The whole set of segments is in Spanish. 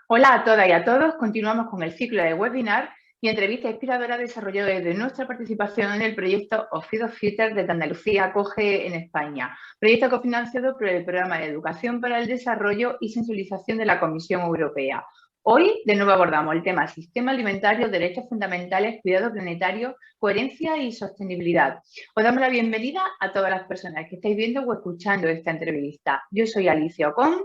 Hola a todas y a todos, continuamos con el ciclo de webinar y entrevista inspiradora desarrollado desde nuestra participación en el proyecto Of the Future de Andalucía Acoge en España, proyecto cofinanciado por el Programa de Educación para el Desarrollo y Sensibilización de la Comisión Europea. Hoy, de nuevo, abordamos el tema Sistema Alimentario, Derechos Fundamentales, Cuidado Planetario, Coherencia y Sostenibilidad. Os damos la bienvenida a todas las personas que estáis viendo o escuchando esta entrevista. Yo soy Alicia Ocón.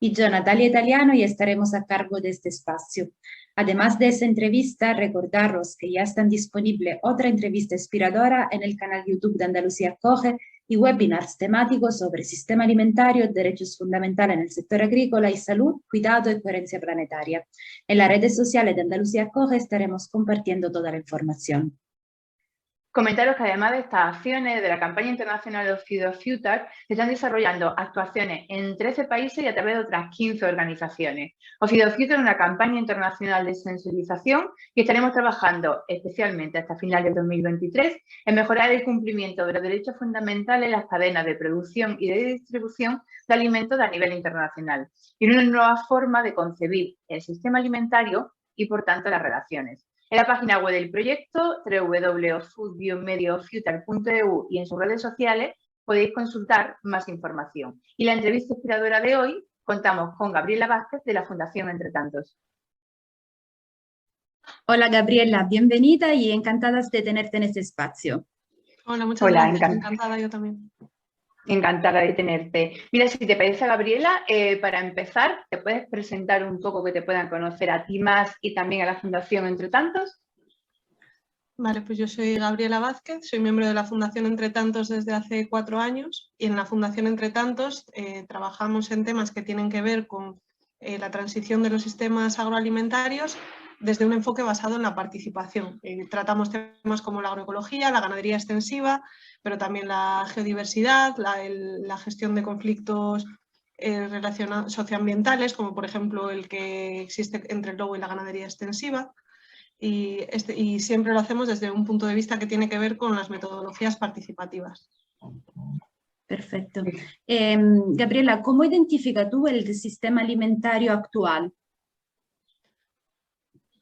Y yo, Natalia Italiano, y estaremos a cargo de este espacio. Además de esta entrevista, recordaros que ya están disponibles otra entrevista inspiradora en el canal YouTube de Andalucía Acoge y webinars temáticos sobre sistema alimentario, derechos fundamentales en el sector agrícola y salud, cuidado y coherencia planetaria. En las redes sociales de Andalucía Acoge estaremos compartiendo toda la información. Comentaros que además de estas acciones de la campaña internacional Of the Future, se están desarrollando actuaciones en 13 países y a través de otras 15 organizaciones. Of the Future es una campaña internacional de sensibilización y estaremos trabajando especialmente hasta finales de 2023 en mejorar el cumplimiento de los derechos fundamentales en las cadenas de producción y de distribución de alimentos a nivel internacional y una nueva forma de concebir el sistema alimentario y, por tanto, las relaciones. En la página web del proyecto, www.food-future.eu y en sus redes sociales podéis consultar más información. Y la entrevista inspiradora de hoy contamos con Gabriela Vázquez de la Fundación Entre Tantos. Hola Gabriela, bienvenida y encantadas de tenerte en este espacio. Hola, muchas gracias. Encantada yo también. Encantada de tenerte. Mira, si te parece, Gabriela, para empezar, ¿te puedes presentar un poco que te puedan conocer a ti más y también a la Fundación Entre Tantos? Vale, pues yo soy Gabriela Vázquez, soy miembro de la Fundación Entre Tantos desde hace 4 años y en la Fundación Entre Tantos trabajamos en temas que tienen que ver con la transición de los sistemas agroalimentarios desde un enfoque basado en la participación. Tratamos temas como la agroecología, la ganadería extensiva, pero también la geodiversidad, la gestión de conflictos socioambientales, como por ejemplo el que existe entre el lobo y la ganadería extensiva. Y siempre lo hacemos desde un punto de vista que tiene que ver con las metodologías participativas. Perfecto. Gabriela, ¿cómo identificas tú el sistema alimentario actual?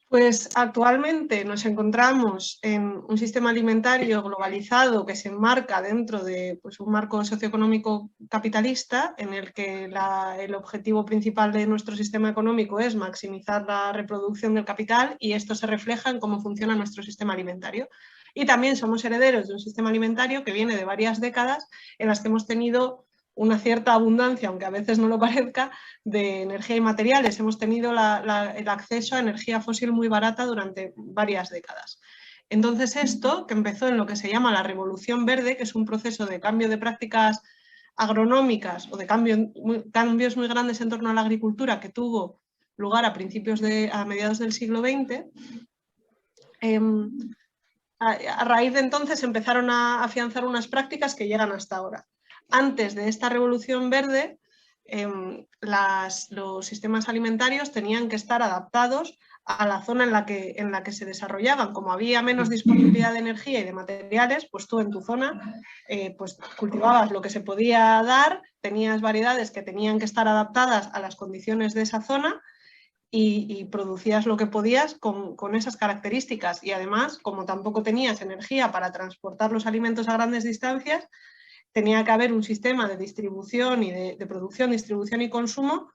Pues actualmente nos encontramos en un sistema alimentario globalizado que se enmarca dentro de un marco socioeconómico capitalista en el que el objetivo principal de nuestro sistema económico es maximizar la reproducción del capital y esto se refleja en cómo funciona nuestro sistema alimentario. Y también somos herederos de un sistema alimentario que viene de varias décadas en las que hemos tenido una cierta abundancia, aunque a veces no lo parezca, de energía y materiales. Hemos tenido el acceso a energía fósil muy barata durante varias décadas. Entonces esto, que empezó en lo que se llama la Revolución Verde, que es un proceso de cambio de prácticas agronómicas o de cambios muy grandes en torno a la agricultura que tuvo lugar a mediados del siglo XX, a raíz de entonces empezaron a afianzar unas prácticas que llegan hasta ahora. Antes de esta revolución verde, los sistemas alimentarios tenían que estar adaptados a la zona en la que se desarrollaban. Como había menos disponibilidad de energía y de materiales, pues tú en tu zona pues cultivabas lo que se podía dar, tenías variedades que tenían que estar adaptadas a las condiciones de esa zona y producías lo que podías con esas características. Y además, como tampoco tenías energía para transportar los alimentos a grandes distancias, tenía que haber un sistema de distribución y de producción, distribución y consumo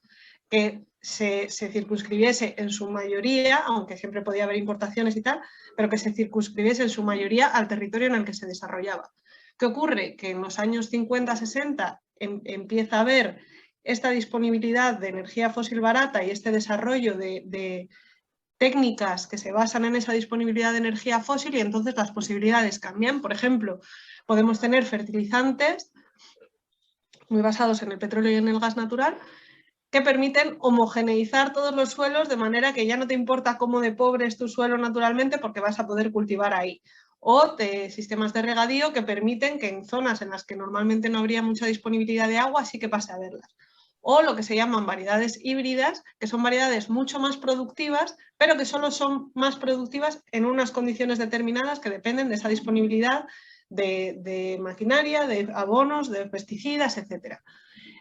que se circunscribiese en su mayoría, aunque siempre podía haber importaciones y tal, pero que se circunscribiese en su mayoría al territorio en el que se desarrollaba. ¿Qué ocurre? Que en los años 50-60 empieza a haber esta disponibilidad de energía fósil barata y este desarrollo de técnicas que se basan en esa disponibilidad de energía fósil y entonces las posibilidades cambian. Por ejemplo, podemos tener fertilizantes muy basados en el petróleo y en el gas natural que permiten homogeneizar todos los suelos de manera que ya no te importa cómo de pobre es tu suelo naturalmente porque vas a poder cultivar ahí. O de sistemas de regadío que permiten que en zonas en las que normalmente no habría mucha disponibilidad de agua sí que pase a verlas. o lo que se llaman variedades híbridas, que son variedades mucho más productivas, pero que solo son más productivas en unas condiciones determinadas que dependen de esa disponibilidad de maquinaria, de abonos, de pesticidas, etc.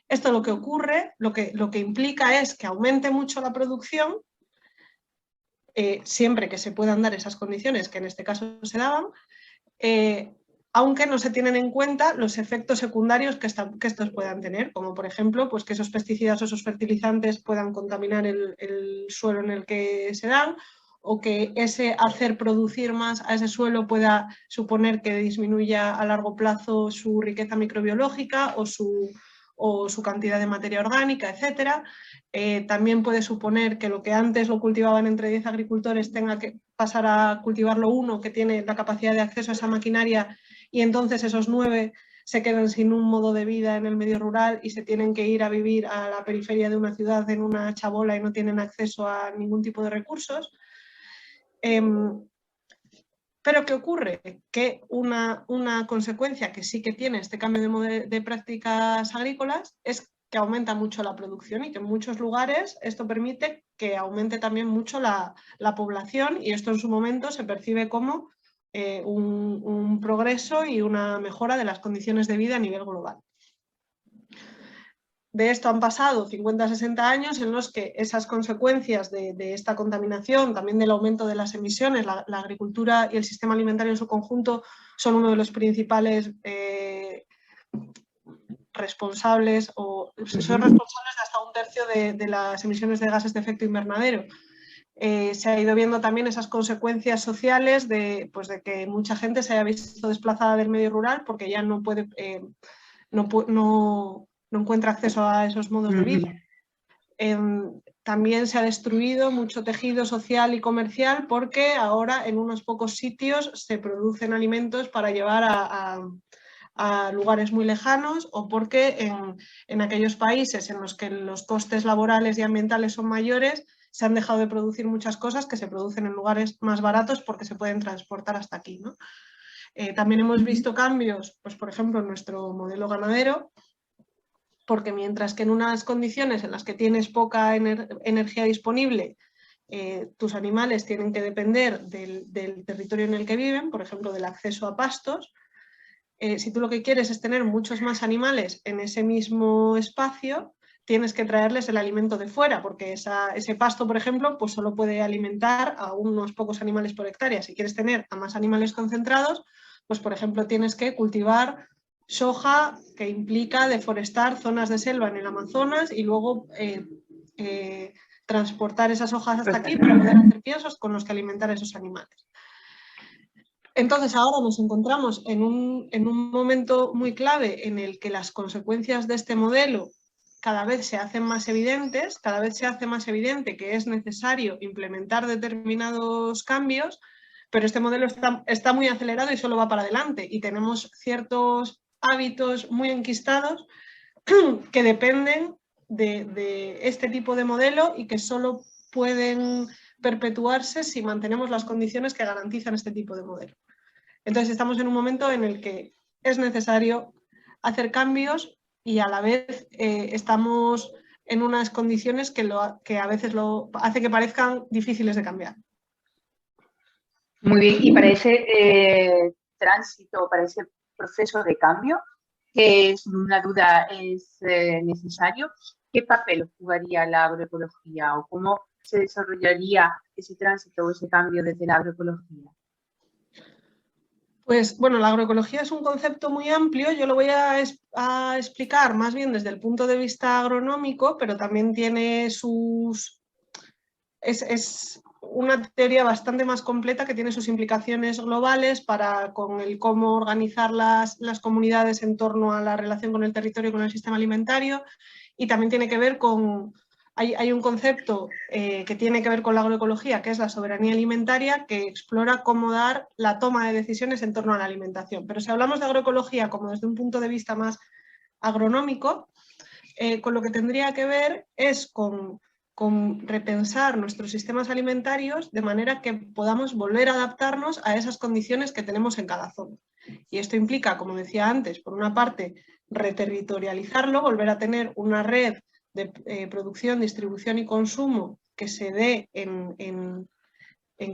Esto lo que ocurre, lo que implica es que aumente mucho la producción, siempre que se puedan dar esas condiciones, que en este caso se daban, aunque no se tienen en cuenta los efectos secundarios que estos puedan tener, como por ejemplo pues que esos pesticidas o esos fertilizantes puedan contaminar el suelo en el que se dan, o que ese hacer producir más a ese suelo pueda suponer que disminuya a largo plazo su riqueza microbiológica o su cantidad de materia orgánica, etc. También puede suponer que lo que antes lo cultivaban entre 10 agricultores tenga que pasar a cultivarlo uno que tiene la capacidad de acceso a esa maquinaria, y entonces esos 9 se quedan sin un modo de vida en el medio rural y se tienen que ir a vivir a la periferia de una ciudad en una chabola y no tienen acceso a ningún tipo de recursos. Pero ¿qué ocurre? Que una consecuencia que sí que tiene este cambio de prácticas agrícolas es que aumenta mucho la producción, y que en muchos lugares esto permite que aumente también mucho la población, y esto en su momento se percibe como un progreso y una mejora de las condiciones de vida a nivel global. De esto han pasado 50-60 años en los que esas consecuencias de esta contaminación, también del aumento de las emisiones, la agricultura y el sistema alimentario en su conjunto son uno de los principales responsables, o son responsables de hasta 1/3 de las emisiones de gases de efecto invernadero. Se ha ido viendo también esas consecuencias sociales de que mucha gente se haya visto desplazada del medio rural porque ya no puede, no encuentra acceso a esos modos de vida. También se ha destruido mucho tejido social y comercial porque ahora en unos pocos sitios se producen alimentos para llevar a lugares muy lejanos, o porque en aquellos países en los que los costes laborales y ambientales son mayores, se han dejado de producir muchas cosas que se producen en lugares más baratos porque se pueden transportar hasta aquí, ¿no? También hemos visto cambios, pues, por ejemplo, en nuestro modelo ganadero, porque mientras que en unas condiciones en las que tienes poca energía disponible, tus animales tienen que depender del territorio en el que viven, por ejemplo, del acceso a pastos, si tú lo que quieres es tener muchos más animales en ese mismo espacio, tienes que traerles el alimento de fuera, porque ese pasto, por ejemplo, pues solo puede alimentar a unos pocos animales por hectárea. Si quieres tener a más animales concentrados, pues por ejemplo tienes que cultivar soja, que implica deforestar zonas de selva en el Amazonas y luego transportar esas hojas hasta aquí para poder hacer piensos con los que alimentar a esos animales. Entonces ahora nos encontramos en un momento muy clave en el que las consecuencias de este modelo cada vez se hacen más evidentes, cada vez se hace más evidente que es necesario implementar determinados cambios, pero este modelo está muy acelerado y solo va para adelante, y tenemos ciertos hábitos muy enquistados que dependen de este tipo de modelo y que solo pueden perpetuarse si mantenemos las condiciones que garantizan este tipo de modelo. Entonces estamos en un momento en el que es necesario hacer cambios, y a la vez estamos en unas condiciones que a veces lo hace que parezcan difíciles de cambiar. Muy bien, y para ese tránsito, para ese proceso de cambio, que sin una duda es necesario, ¿qué papel jugaría la agroecología o cómo se desarrollaría ese tránsito o ese cambio desde la agroecología? Pues bueno, la agroecología es un concepto muy amplio. Yo lo voy a explicar más bien desde el punto de vista agronómico, pero también tiene es una teoría bastante más completa que tiene sus implicaciones globales con el cómo organizar las comunidades en torno a la relación con el territorio y con el sistema alimentario, y también tiene que ver con... Hay un concepto que tiene que ver con la agroecología, que es la soberanía alimentaria, que explora cómo dar la toma de decisiones en torno a la alimentación. Pero si hablamos de agroecología como desde un punto de vista más agronómico, con lo que tendría que ver es con repensar nuestros sistemas alimentarios de manera que podamos volver a adaptarnos a esas condiciones que tenemos en cada zona. Y esto implica, como decía antes, por una parte, reterritorializarlo, volver a tener una red de producción, distribución y consumo que se dé en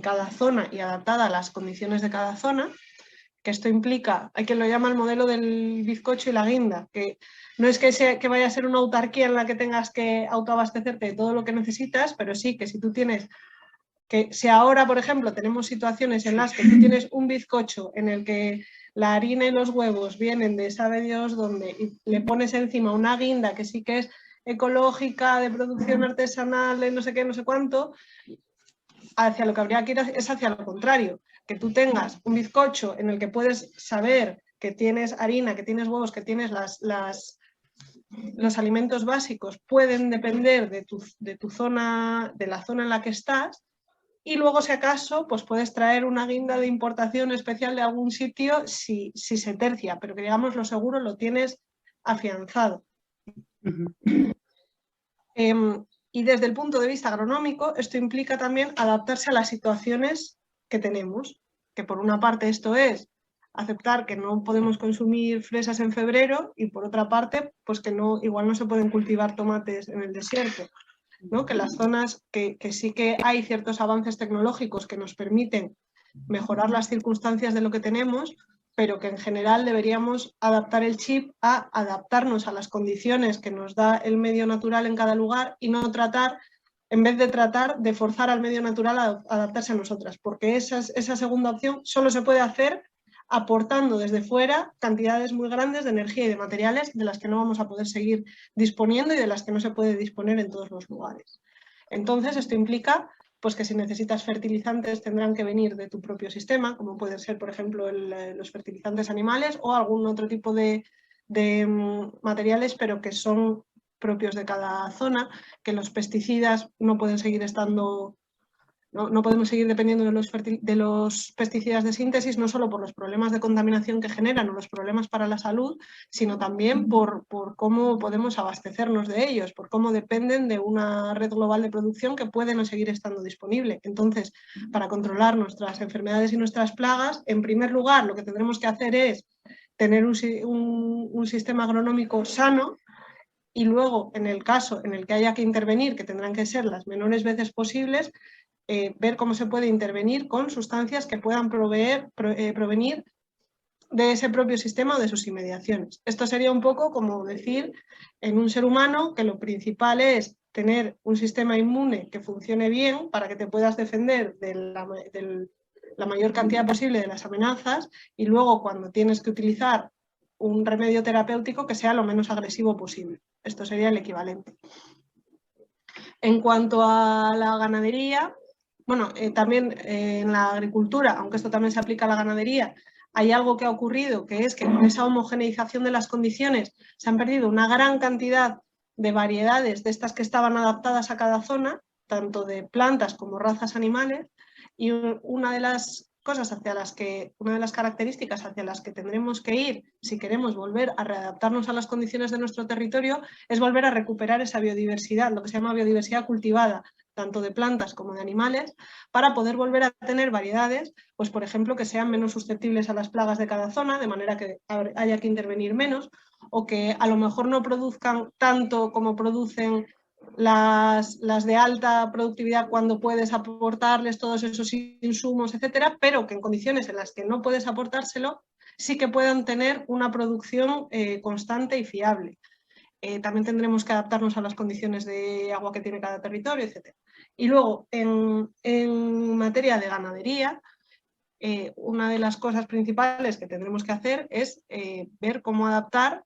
cada zona y adaptada a las condiciones de cada zona, que esto implica, hay quien lo llama el modelo del bizcocho y la guinda, que no es que vaya a ser una autarquía en la que tengas que autoabastecerte de todo lo que necesitas, pero sí que si tú tienes, que si ahora, por ejemplo, tenemos situaciones en las que tú tienes un bizcocho en el que la harina y los huevos vienen de sabe Dios dónde y le pones encima una guinda que sí que es ecológica, de producción artesanal, de no sé qué, no sé cuánto, hacia lo que habría que ir es hacia lo contrario, que tú tengas un bizcocho en el que puedes saber que tienes harina, que tienes huevos, que tienes los alimentos básicos, pueden depender de tu zona, de la zona en la que estás, y luego si acaso pues puedes traer una guinda de importación especial de algún sitio si se tercia, pero que digamos lo seguro lo tienes afianzado. Y desde el punto de vista agronómico, esto implica también adaptarse a las situaciones que tenemos, que por una parte esto es aceptar que no podemos consumir fresas en febrero y por otra parte, pues que igual no se pueden cultivar tomates en el desierto, ¿no? Que las zonas que sí que hay ciertos avances tecnológicos que nos permiten mejorar las circunstancias de lo que tenemos, pero que en general deberíamos adaptar el chip a adaptarnos a las condiciones que nos da el medio natural en cada lugar y no tratar, en vez de tratar de forzar al medio natural a adaptarse a nosotras, porque esa segunda opción solo se puede hacer aportando desde fuera cantidades muy grandes de energía y de materiales de las que no vamos a poder seguir disponiendo y de las que no se puede disponer en todos los lugares. Entonces, esto implica pues que si necesitas fertilizantes tendrán que venir de tu propio sistema, como pueden ser, por ejemplo, los fertilizantes animales o algún otro tipo de materiales, pero que son propios de cada zona, que los pesticidas no pueden seguir estando... No podemos seguir dependiendo de los pesticidas de síntesis, no solo por los problemas de contaminación que generan o los problemas para la salud, sino también por cómo podemos abastecernos de ellos, por cómo dependen de una red global de producción que puede no seguir estando disponible. Entonces, para controlar nuestras enfermedades y nuestras plagas, en primer lugar, lo que tendremos que hacer es tener un sistema agronómico sano. Y luego, en el caso en el que haya que intervenir, que tendrán que ser las menores veces posibles, ver cómo se puede intervenir con sustancias que puedan provenir de ese propio sistema o de sus inmediaciones. Esto sería un poco como decir en un ser humano que lo principal es tener un sistema inmune que funcione bien para que te puedas defender de la mayor cantidad posible de las amenazas y luego cuando tienes que utilizar un remedio terapéutico que sea lo menos agresivo posible. Esto sería el equivalente. En cuanto a la ganadería, bueno, también en la agricultura, aunque esto también se aplica a la ganadería, hay algo que ha ocurrido, que es que con esa homogeneización de las condiciones se han perdido una gran cantidad de variedades de estas que estaban adaptadas a cada zona, tanto de plantas como razas animales, y una de las características hacia las que tendremos que ir si queremos volver a readaptarnos a las condiciones de nuestro territorio es volver a recuperar esa biodiversidad, lo que se llama biodiversidad cultivada, tanto de plantas como de animales, para poder volver a tener variedades, pues por ejemplo, que sean menos susceptibles a las plagas de cada zona, de manera que haya que intervenir menos, o que a lo mejor no produzcan tanto como producen las de alta productividad cuando puedes aportarles todos esos insumos, etcétera, pero que en condiciones en las que no puedes aportárselo, sí que puedan tener una producción constante y fiable. También tendremos que adaptarnos a las condiciones de agua que tiene cada territorio, etcétera. Y luego, en materia de ganadería, una de las cosas principales que tendremos que hacer es ver cómo adaptar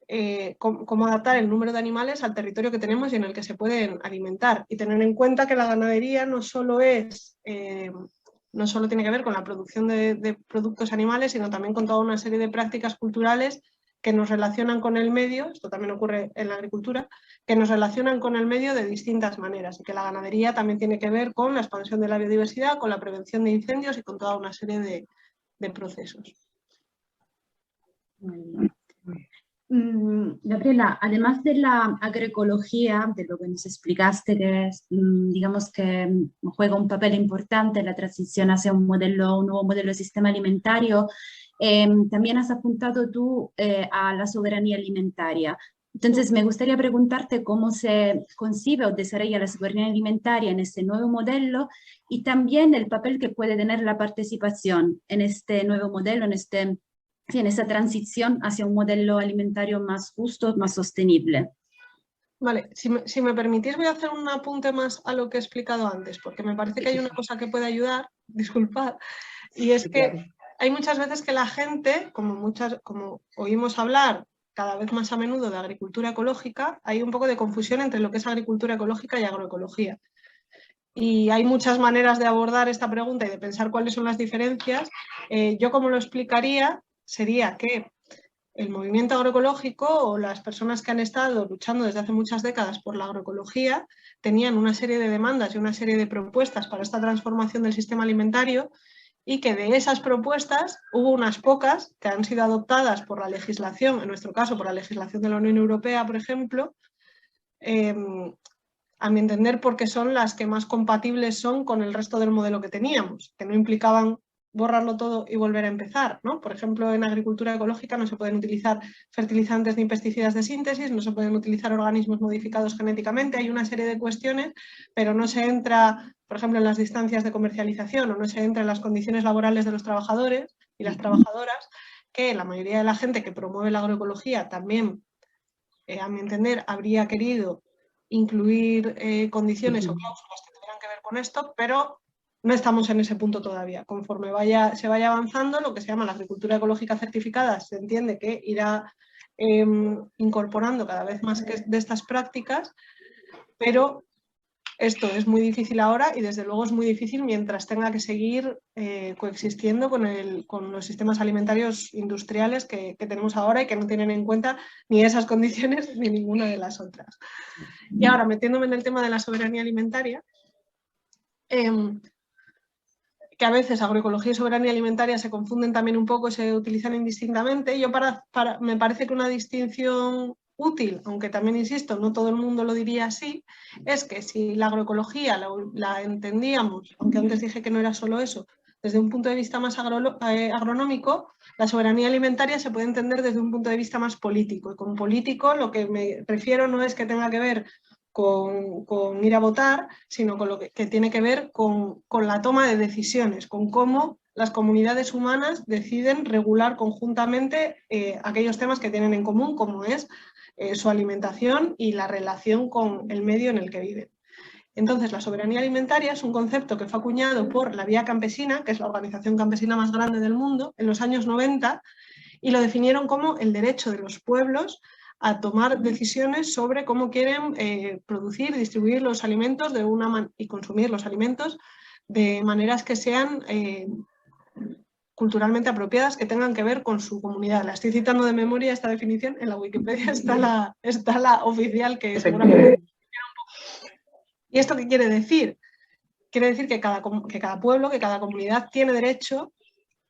el número de animales al territorio que tenemos y en el que se pueden alimentar. Y tener en cuenta que la ganadería no solo tiene que ver con la producción de productos animales, sino también con toda una serie de prácticas culturales que nos relacionan con el medio, esto también ocurre en la agricultura, que nos relacionan con el medio de distintas maneras y que la ganadería también tiene que ver con la expansión de la biodiversidad, con la prevención de incendios y con toda una serie de procesos. Gabriela, además de la agroecología, de lo que nos explicaste, que es, digamos que juega un papel importante en la transición hacia un nuevo modelo de sistema alimentario, también has apuntado tú a la soberanía alimentaria. Entonces, me gustaría preguntarte cómo se concibe o desarrolla la soberanía alimentaria en este nuevo modelo y también el papel que puede tener la participación en este nuevo modelo, en esta transición hacia un modelo alimentario más justo, más sostenible. Vale, si me permitís voy a hacer un apunte más a lo que he explicado antes, porque me parece que hay una cosa que puede ayudar, disculpad, y es que hay muchas veces que la gente, como oímos hablar cada vez más a menudo de agricultura ecológica, hay un poco de confusión entre lo que es agricultura ecológica y agroecología. Y hay muchas maneras de abordar esta pregunta y de pensar cuáles son las diferencias. Yo como lo explicaría sería que el movimiento agroecológico o las personas que han estado luchando desde hace muchas décadas por la agroecología tenían una serie de demandas y una serie de propuestas para esta transformación del sistema alimentario, y que de esas propuestas hubo unas pocas que han sido adoptadas por la legislación, en nuestro caso por la legislación de la Unión Europea, por ejemplo, a mi entender porque son las que más compatibles son con el resto del modelo que teníamos, que no implicaban borrarlo todo y volver a empezar, ¿no? Por ejemplo, en agricultura ecológica no se pueden utilizar fertilizantes ni pesticidas de síntesis, no se pueden utilizar organismos modificados genéticamente, hay una serie de cuestiones, pero no se entra, por ejemplo, en las distancias de comercialización o no se entra en las condiciones laborales de los trabajadores y las trabajadoras, que la mayoría de la gente que promueve la agroecología también, a mi entender, habría querido incluir condiciones o cláusulas que tuvieran que ver con esto, pero no estamos en ese punto todavía. Conforme se vaya avanzando, lo que se llama la agricultura ecológica certificada, se entiende que irá incorporando cada vez más de estas prácticas, pero esto es muy difícil ahora y desde luego es muy difícil mientras tenga que seguir coexistiendo con los sistemas alimentarios industriales que tenemos ahora y que no tienen en cuenta ni esas condiciones ni ninguna de las otras. Y ahora, metiéndome en el tema de la soberanía alimentaria, que a veces agroecología y soberanía alimentaria se confunden también un poco, se utilizan indistintamente. Yo me parece que una distinción útil, aunque también insisto, no todo el mundo lo diría así, es que si la agroecología la entendíamos, aunque antes dije que no era solo eso, desde un punto de vista más agronómico, la soberanía alimentaria se puede entender desde un punto de vista más político. Y con político lo que me refiero no es que tenga que ver con ir a votar, sino con lo que tiene que ver con la toma de decisiones, con cómo las comunidades humanas deciden regular conjuntamente aquellos temas que tienen en común, como es su alimentación y la relación con el medio en el que viven. Entonces, la soberanía alimentaria es un concepto que fue acuñado por la Vía Campesina, que es la organización campesina más grande del mundo, en los años 90, y lo definieron como el derecho de los pueblos a tomar decisiones sobre cómo quieren producir, distribuir los alimentos y consumir los alimentos de maneras que sean culturalmente apropiadas, que tengan que ver con su comunidad. La estoy citando de memoria, esta definición, en la Wikipedia está la oficial, que seguramente... ¿Y esto qué quiere decir? Quiere decir que cada pueblo, que cada comunidad tiene derecho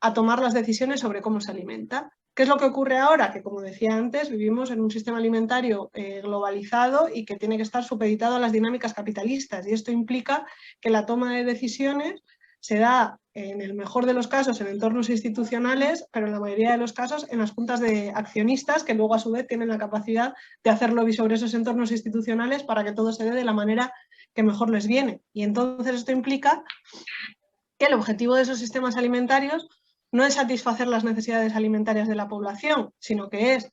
a tomar las decisiones sobre cómo se alimenta. ¿Qué es lo que ocurre ahora? Que, como decía antes, vivimos en un sistema alimentario globalizado y que tiene que estar supeditado a las dinámicas capitalistas. Y esto implica que la toma de decisiones se da, en el mejor de los casos, en entornos institucionales, pero en la mayoría de los casos en las juntas de accionistas, que luego a su vez tienen la capacidad de hacer lobby sobre esos entornos institucionales para que todo se dé de la manera que mejor les viene. Y entonces esto implica que el objetivo de esos sistemas alimentarios no es satisfacer las necesidades alimentarias de la población, sino que es,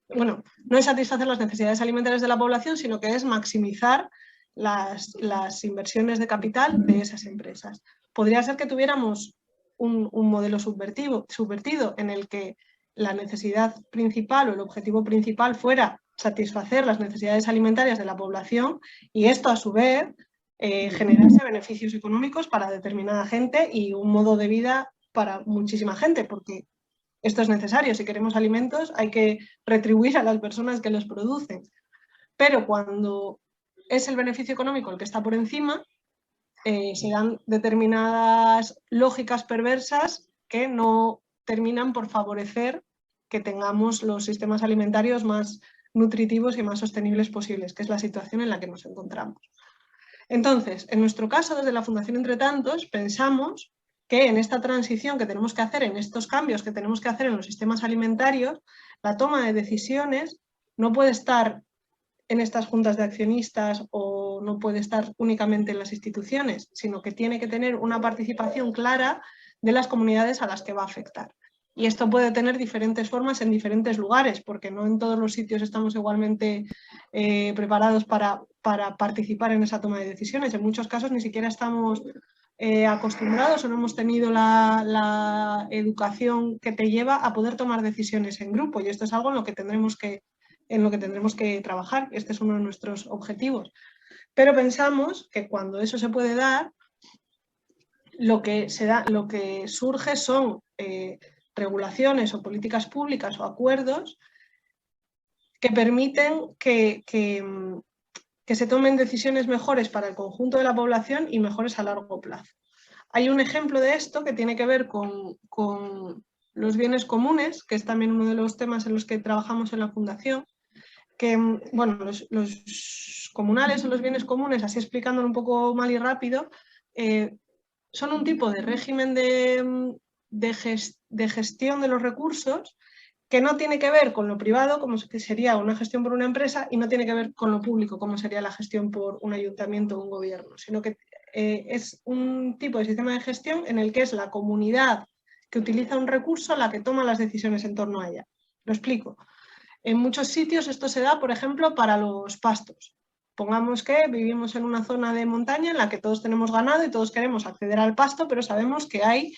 no es satisfacer las necesidades alimentarias de la población, sino que es maximizar las inversiones de capital de esas empresas. Podría ser que tuviéramos un modelo subvertido en el que la necesidad principal o el objetivo principal fuera satisfacer las necesidades alimentarias de la población y esto a su vez generarse beneficios económicos para determinada gente y un modo de vida para muchísima gente, porque esto es necesario. Si queremos alimentos hay que retribuir a las personas que los producen. Pero cuando es el beneficio económico el que está por encima, se dan determinadas lógicas perversas que no terminan por favorecer que tengamos los sistemas alimentarios más nutritivos y más sostenibles posibles, que es la situación en la que nos encontramos. Entonces, en nuestro caso, desde la Fundación Entre Tantos, pensamos que en esta transición que tenemos que hacer, en estos cambios que tenemos que hacer en los sistemas alimentarios, la toma de decisiones no puede estar en estas juntas de accionistas o no puede estar únicamente en las instituciones, sino que tiene que tener una participación clara de las comunidades a las que va a afectar. Y esto puede tener diferentes formas en diferentes lugares, porque no en todos los sitios estamos igualmente preparados para participar en esa toma de decisiones. En muchos casos ni siquiera estamos acostumbrados o no hemos tenido la educación que te lleva a poder tomar decisiones en grupo. Y esto es algo en lo que tendremos que trabajar. Este es uno de nuestros objetivos. Pero pensamos que cuando eso se puede dar, lo que surge son regulaciones o políticas públicas o acuerdos que permiten que se tomen decisiones mejores para el conjunto de la población y mejores a largo plazo. Hay un ejemplo de esto que tiene que ver con los bienes comunes, que es también uno de los temas en los que trabajamos en la Fundación, que, bueno, los comunales o los bienes comunes, así explicándolo un poco mal y rápido, son un tipo de régimen de gestión de los recursos que no tiene que ver con lo privado, como que sería una gestión por una empresa, y no tiene que ver con lo público, como sería la gestión por un ayuntamiento o un gobierno, sino que es un tipo de sistema de gestión en el que es la comunidad que utiliza un recurso la que toma las decisiones en torno a ella. Lo explico. En muchos sitios esto se da, por ejemplo, para los pastos. Pongamos que vivimos en una zona de montaña en la que todos tenemos ganado y todos queremos acceder al pasto, pero sabemos que hay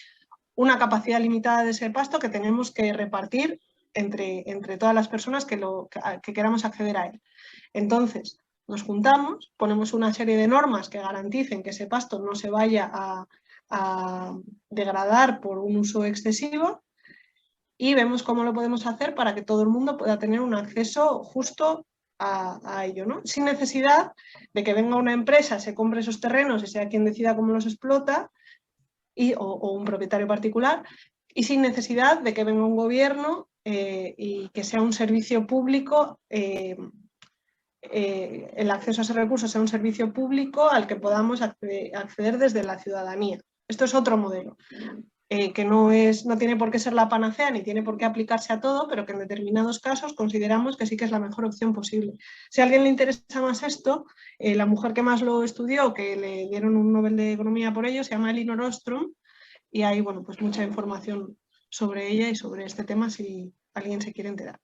una capacidad limitada de ese pasto que tenemos que repartir entre todas las personas que queramos acceder a él. Entonces, nos juntamos, ponemos una serie de normas que garanticen que ese pasto no se vaya a degradar por un uso excesivo y vemos cómo lo podemos hacer para que todo el mundo pueda tener un acceso justo a ello, ¿no? Sin necesidad de que venga una empresa, se compre esos terrenos y sea quien decida cómo los explota, o un propietario particular, y sin necesidad de que venga un gobierno y que sea un servicio público, el acceso a ese recurso sea un servicio público al que podamos acceder desde la ciudadanía. Esto es otro modelo, que no tiene por qué ser la panacea ni tiene por qué aplicarse a todo, pero que en determinados casos consideramos que sí que es la mejor opción posible. Si a alguien le interesa más esto, la mujer que más lo estudió, que le dieron un Nobel de Economía por ello, se llama Elinor Ostrom, y hay, bueno, pues mucha información sobre ella y sobre este tema si alguien se quiere enterar.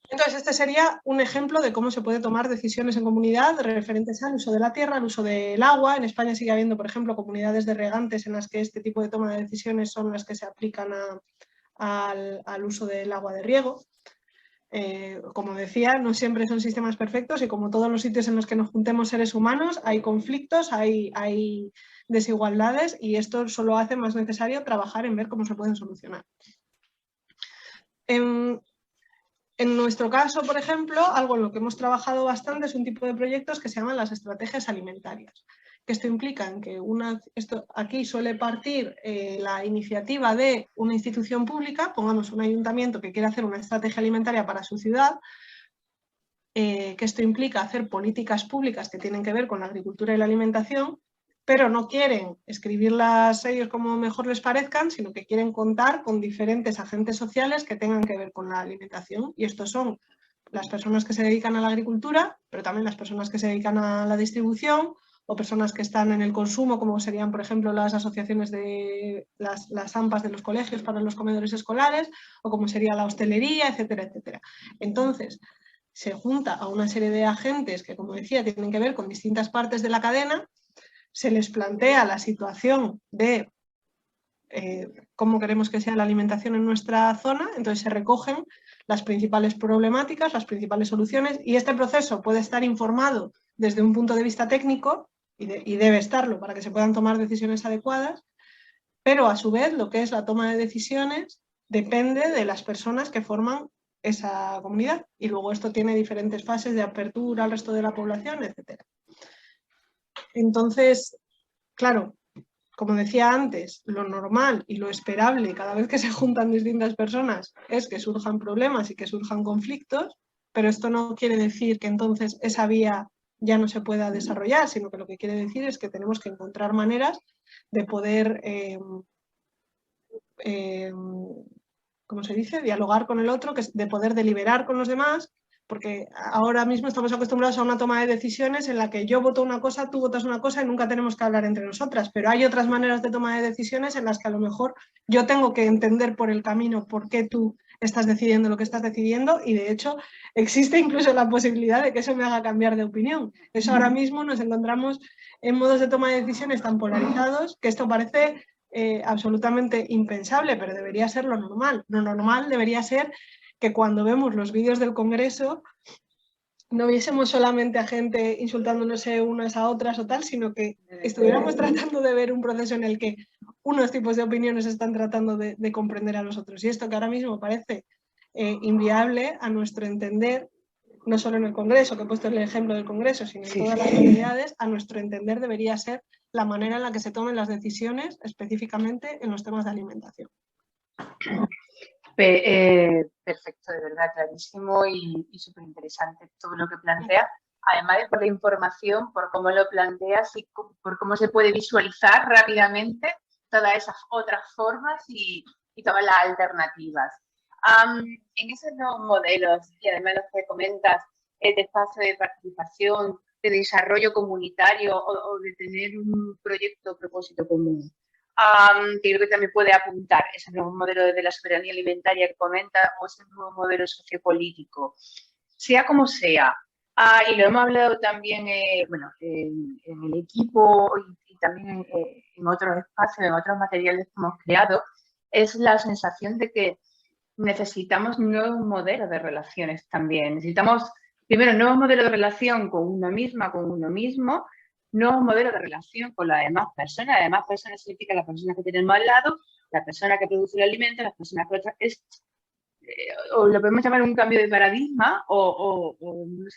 Entonces, este sería un ejemplo de cómo se puede tomar decisiones en comunidad referentes al uso de la tierra, al uso del agua. En España sigue habiendo, por ejemplo, comunidades de regantes en las que este tipo de toma de decisiones son las que se aplican al uso del agua de riego. Como decía, no siempre son sistemas perfectos y como todos los sitios en los que nos juntemos seres humanos, hay conflictos, hay desigualdades y esto solo hace más necesario trabajar en ver cómo se pueden solucionar. En nuestro caso, por ejemplo, algo en lo que hemos trabajado bastante es un tipo de proyectos que se llaman las estrategias alimentarias. Que esto implica en que aquí suele partir la iniciativa de una institución pública, pongamos un ayuntamiento que quiere hacer una estrategia alimentaria para su ciudad, que esto implica hacer políticas públicas que tienen que ver con la agricultura y la alimentación, pero no quieren escribirlas ellos como mejor les parezcan, sino que quieren contar con diferentes agentes sociales que tengan que ver con la alimentación. Y estos son las personas que se dedican a la agricultura, pero también las personas que se dedican a la distribución o personas que están en el consumo, como serían, por ejemplo, las asociaciones de las AMPAs de los colegios para los comedores escolares, o como sería la hostelería, etcétera, etcétera. Entonces, se junta a una serie de agentes que, como decía, tienen que ver con distintas partes de la cadena, se les plantea la situación de cómo queremos que sea la alimentación en nuestra zona, entonces se recogen las principales problemáticas, las principales soluciones, y este proceso puede estar informado desde un punto de vista técnico, y debe estarlo para que se puedan tomar decisiones adecuadas, pero a su vez lo que es la toma de decisiones depende de las personas que forman esa comunidad, y luego esto tiene diferentes fases de apertura al resto de la población, etc. Entonces, claro, como decía antes, lo normal y lo esperable cada vez que se juntan distintas personas es que surjan problemas y que surjan conflictos, pero esto no quiere decir que entonces esa vía ya no se pueda desarrollar, sino que lo que quiere decir es que tenemos que encontrar maneras de poder, ¿cómo se dice?, dialogar con el otro, de poder deliberar con los demás, porque ahora mismo estamos acostumbrados a una toma de decisiones en la que yo voto una cosa, tú votas una cosa y nunca tenemos que hablar entre nosotras, pero hay otras maneras de toma de decisiones en las que a lo mejor yo tengo que entender por el camino por qué tú estás decidiendo lo que estás decidiendo y de hecho existe incluso la posibilidad de que eso me haga cambiar de opinión. Eso ahora mismo nos encontramos en modos de toma de decisiones tan polarizados que esto parece absolutamente impensable, pero debería ser lo normal. Lo normal debería ser que cuando vemos los vídeos del Congreso no viésemos solamente a gente insultándonos unas a otras o tal, sino que estuviéramos tratando de ver un proceso en el que unos tipos de opiniones están tratando de comprender a los otros. Y esto que ahora mismo parece inviable a nuestro entender, no solo en el Congreso, que he puesto el ejemplo del Congreso, sino en todas las comunidades, a nuestro entender debería ser la manera en la que se tomen las decisiones, específicamente en los temas de alimentación. Perfecto, de verdad, clarísimo y súper interesante todo lo que plantea. Además de por la información, por cómo lo planteas y por cómo se puede visualizar rápidamente todas esas otras formas y todas las alternativas. En esos nuevos modelos, y además los que comentas, de espacio de participación, de desarrollo comunitario o de tener un proyecto o propósito común, que creo que también puede apuntar ese nuevo modelo de la soberanía alimentaria que comenta o ese nuevo modelo sociopolítico, sea como sea. Y lo hemos hablado también bueno, en el equipo y también en otros espacios, en otros materiales que hemos creado, es la sensación de que necesitamos nuevos modelos de relaciones también. Necesitamos, primero, nuevos modelos de relación con una misma, con uno mismo, nuevos modelos de relación con las demás personas. Las demás personas significa las personas que tenemos al lado, la persona que produce el alimento, las personas que otras. O lo podemos llamar un cambio de paradigma o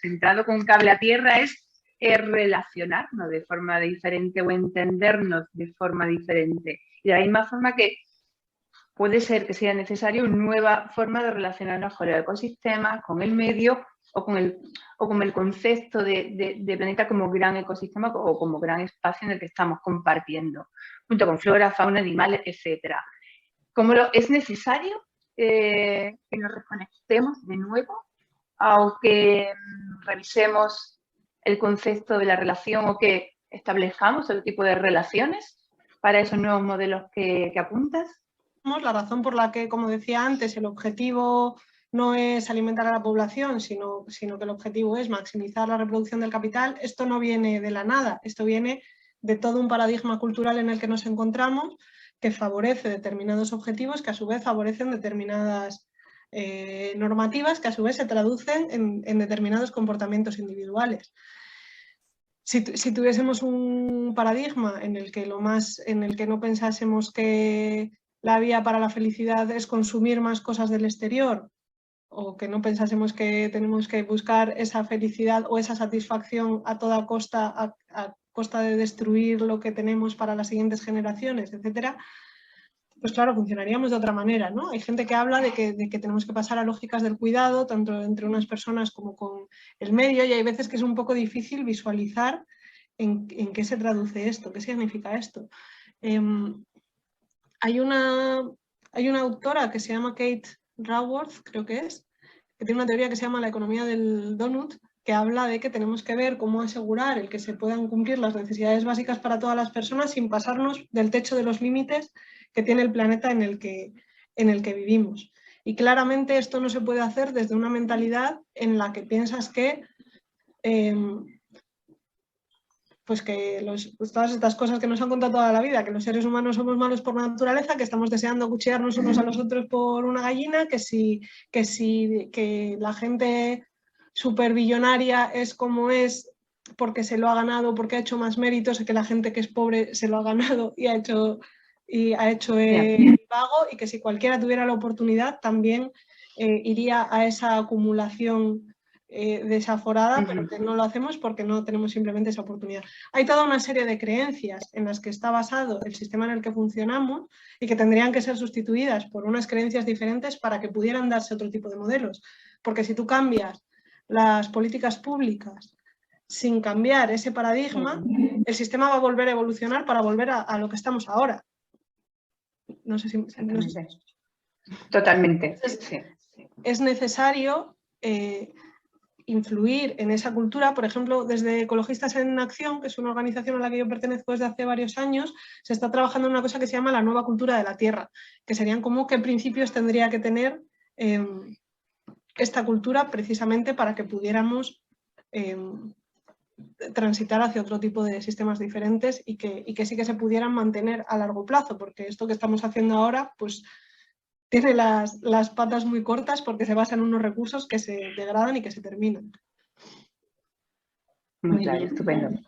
centrado con un cable a tierra es relacionarnos de forma diferente o entendernos de forma diferente. Y de la misma forma que puede ser que sea necesario una nueva forma de relacionarnos con el ecosistema, con el medio o con el concepto de planeta como gran ecosistema o como gran espacio en el que estamos compartiendo, junto con flora, fauna, animales, etc. Es necesario que nos reconectemos de nuevo, aunque revisemos el concepto de la relación o que establezcamos el tipo de relaciones para esos nuevos modelos que apuntas. La razón por la que, como decía antes, el objetivo no es alimentar a la población, sino que el objetivo es maximizar la reproducción del capital, esto no viene de la nada, esto viene de todo un paradigma cultural en el que nos encontramos que favorece determinados objetivos que a su vez favorecen determinadas normativas que a su vez se traducen en determinados comportamientos individuales. Si tuviésemos un paradigma en el que no pensásemos que la vía para la felicidad es consumir más cosas del exterior, o que no pensásemos que tenemos que buscar esa felicidad o esa satisfacción a toda costa, a costa de destruir lo que tenemos para las siguientes generaciones, etcétera, pues claro, funcionaríamos de otra manera, ¿no? Hay gente que habla de que tenemos que pasar a lógicas del cuidado, tanto entre unas personas como con el medio, y hay veces que es un poco difícil visualizar en qué se traduce esto, qué significa esto. Hay una autora que se llama Kate Raworth, creo que es, que tiene una teoría que se llama la economía del donut, que habla de que tenemos que ver cómo asegurar el que se puedan cumplir las necesidades básicas para todas las personas sin pasarnos del techo de los límites que tiene el planeta en el que vivimos. Y claramente esto no se puede hacer desde una mentalidad en la que piensas que todas estas cosas que nos han contado toda la vida, que los seres humanos somos malos por naturaleza, que estamos deseando cuchillarnos unos a los otros por una gallina, que la gente superbillonaria es como es porque se lo ha ganado, porque ha hecho más méritos, y que la gente que es pobre se lo ha ganado y ha hecho el vago, y que si cualquiera tuviera la oportunidad también iría a esa acumulación desaforada, pero que no lo hacemos porque no tenemos simplemente esa oportunidad. Hay toda una serie de creencias en las que está basado el sistema en el que funcionamos y que tendrían que ser sustituidas por unas creencias diferentes para que pudieran darse otro tipo de modelos. Porque si tú cambias las políticas públicas sin cambiar ese paradigma, el sistema va a volver a evolucionar para volver a lo que estamos ahora. No sé si... Totalmente. Es necesario influir en esa cultura. Por ejemplo, desde Ecologistas en Acción, que es una organización a la que yo pertenezco desde hace varios años, se está trabajando en una cosa que se llama la nueva cultura de la tierra, que serían como qué principios tendría que tener esta cultura precisamente para que pudiéramos transitar hacia otro tipo de sistemas diferentes y que sí que se pudieran mantener a largo plazo, porque esto que estamos haciendo ahora pues tiene las patas muy cortas porque se basa en unos recursos que se degradan y que se terminan. Muy claro, estupendo.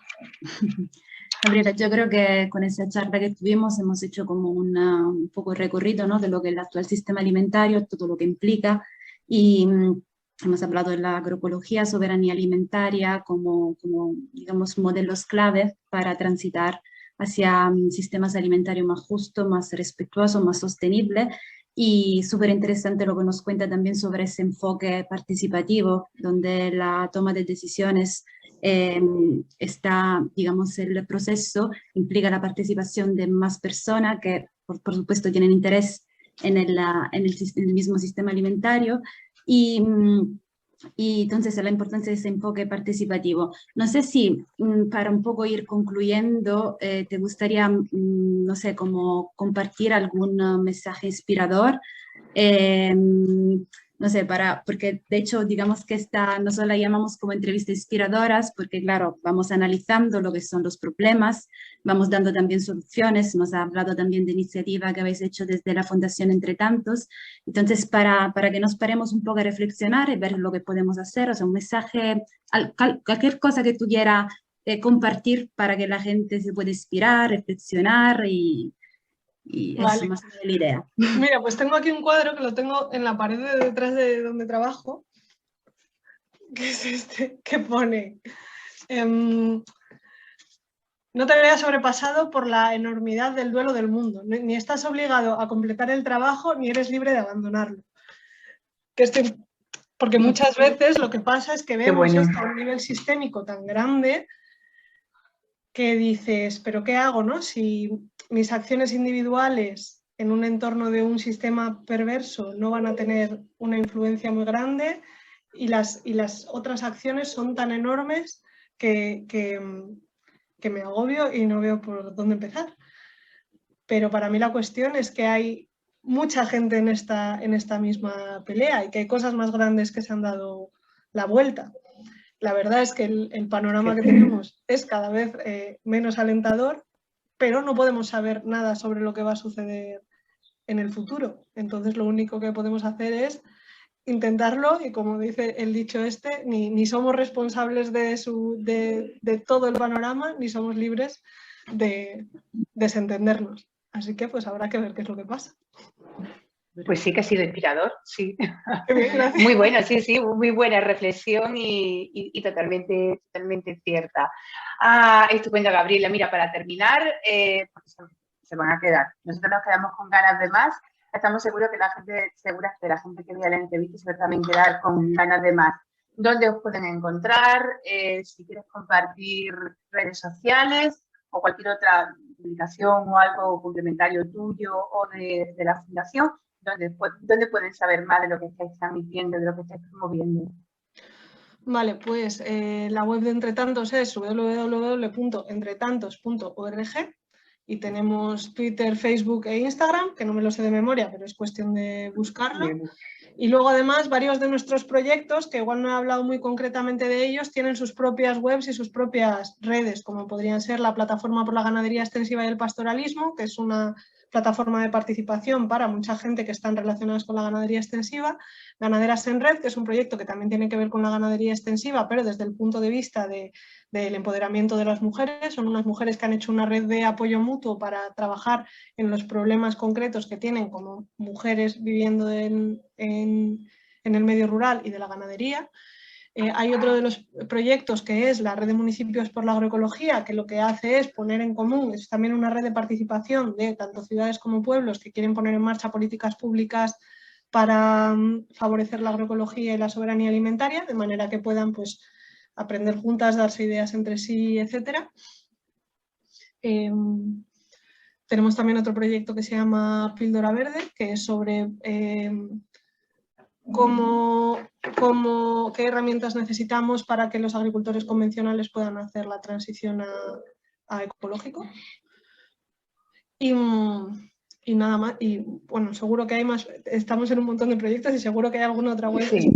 Gabriela, yo creo que con esa charla que tuvimos hemos hecho como un poco recorrido, ¿no?, de lo que es el actual sistema alimentario, todo lo que implica, y hemos hablado de la agroecología, soberanía alimentaria como digamos, modelos clave para transitar hacia sistemas alimentarios más justos, más respetuosos, más sostenibles. Y súper interesante lo que nos cuenta también sobre ese enfoque participativo, donde la toma de decisiones está, digamos, el proceso implica la participación de más personas que, por supuesto, tienen interés en el mismo sistema alimentario y entonces la importancia de ese enfoque participativo. No sé si para un poco ir concluyendo, te gustaría, no sé, como compartir algún mensaje inspirador, no sé, porque de hecho digamos que nosotros la llamamos como entrevistas inspiradoras porque claro, vamos analizando lo que son los problemas, vamos dando también soluciones, nos ha hablado también de iniciativa que habéis hecho desde la Fundación Entre Tantos, entonces para que nos paremos un poco a reflexionar y ver lo que podemos hacer, o sea, un mensaje, cualquier cosa que tuviera compartir para que la gente se pueda inspirar, reflexionar y Vale. eso, más o menos la idea. Mira, pues tengo aquí un cuadro que lo tengo en la pared de detrás de donde trabajo, que es este, que pone no te veas sobrepasado por la enormidad del duelo del mundo, ni estás obligado a completar el trabajo ni eres libre de abandonarlo. Porque muchas veces lo que pasa es que vemos esto a un nivel sistémico tan grande que dices, ¿pero qué hago, no? Si mis acciones individuales en un entorno de un sistema perverso no van a tener una influencia muy grande y las otras acciones son tan enormes que me agobio y no veo por dónde empezar. Pero para mí la cuestión es que hay mucha gente en esta misma pelea y que hay cosas más grandes que se han dado la vuelta. La verdad es que el panorama que tenemos es cada vez menos alentador, pero no podemos saber nada sobre lo que va a suceder en el futuro. Entonces lo único que podemos hacer es intentarlo y, como dice el dicho este, ni somos responsables de todo el panorama, ni somos libres de desentendernos. Así que pues habrá que ver qué es lo que pasa. Pues sí que ha sido inspirador, sí. Bien, gracias. Muy bueno, sí, muy buena reflexión y totalmente cierta. Estupendo, Gabriela. Mira, para terminar, porque se van a quedar. Nosotros nos quedamos con ganas de más. Estamos seguros que la gente que vea la entrevista se va a también quedar con ganas de más. ¿Dónde os pueden encontrar? Si quieres compartir redes sociales o cualquier otra publicación o algo complementario tuyo o de la Fundación, ¿dónde pueden saber más de lo que estáis transmitiendo, de lo que estáis promoviendo? Vale, pues la web de Entretantos es www.entretantos.org y tenemos Twitter, Facebook e Instagram, que no me lo sé de memoria, pero es cuestión de buscarlo. Bien. Y luego además varios de nuestros proyectos, que igual no he hablado muy concretamente de ellos, tienen sus propias webs y sus propias redes, como podrían ser la Plataforma por la Ganadería Extensiva y el Pastoralismo, que es una plataforma de participación para mucha gente que están relacionadas con la ganadería extensiva, Ganaderas en Red, que es un proyecto que también tiene que ver con la ganadería extensiva, pero desde el punto de vista del empoderamiento de las mujeres. Son unas mujeres que han hecho una red de apoyo mutuo para trabajar en los problemas concretos que tienen como mujeres viviendo en el medio rural y de la ganadería. Hay otro de los proyectos que es la Red de Municipios por la Agroecología, que lo que hace es poner en común, es también una red de participación de tanto ciudades como pueblos que quieren poner en marcha políticas públicas para favorecer la agroecología y la soberanía alimentaria, de manera que puedan pues, aprender juntas, darse ideas entre sí, etc. Tenemos también otro proyecto que se llama Píldora Verde, que es sobre qué herramientas necesitamos para que los agricultores convencionales puedan hacer la transición a ecológico. Y nada más, y bueno, seguro que hay más, estamos en un montón de proyectos y seguro que hay alguna otra web. Sí.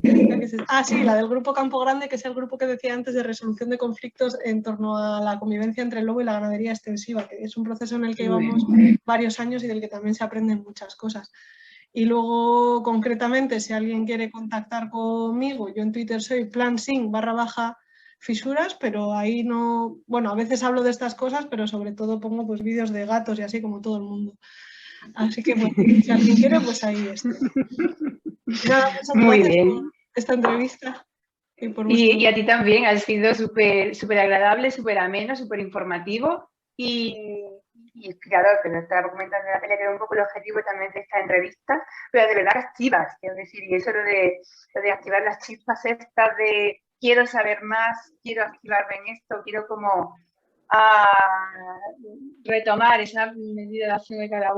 Sí, la del Grupo Campo Grande, que es el grupo que decía antes de resolución de conflictos en torno a la convivencia entre el lobo y la ganadería extensiva, que es un proceso en el que llevamos varios años y del que también se aprenden muchas cosas. Y luego, concretamente, si alguien quiere contactar conmigo, yo en Twitter soy plansing_fisuras, pero ahí no, bueno, a veces hablo de estas cosas, pero sobre todo pongo pues vídeos de gatos y así como todo el mundo. Así que, bueno, si alguien quiere, pues ahí estoy. Nada, muchas gracias por esta entrevista. Y a ti también, ha sido súper agradable, súper ameno, súper informativo. Y claro, que lo estaba comentando en la tele, que era un poco el objetivo también de esta entrevista, pero de verdad activas, quiero decir, y eso lo de activar las chispas estas de quiero saber más, quiero activarme en esto, quiero como retomar esa medida de acción que cada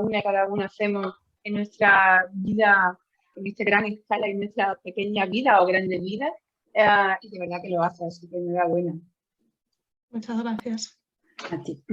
uno hacemos en nuestra vida, en esta gran escala, en nuestra pequeña vida o grande vida, y de verdad que lo hace, así que enhorabuena. Muchas gracias. A ti.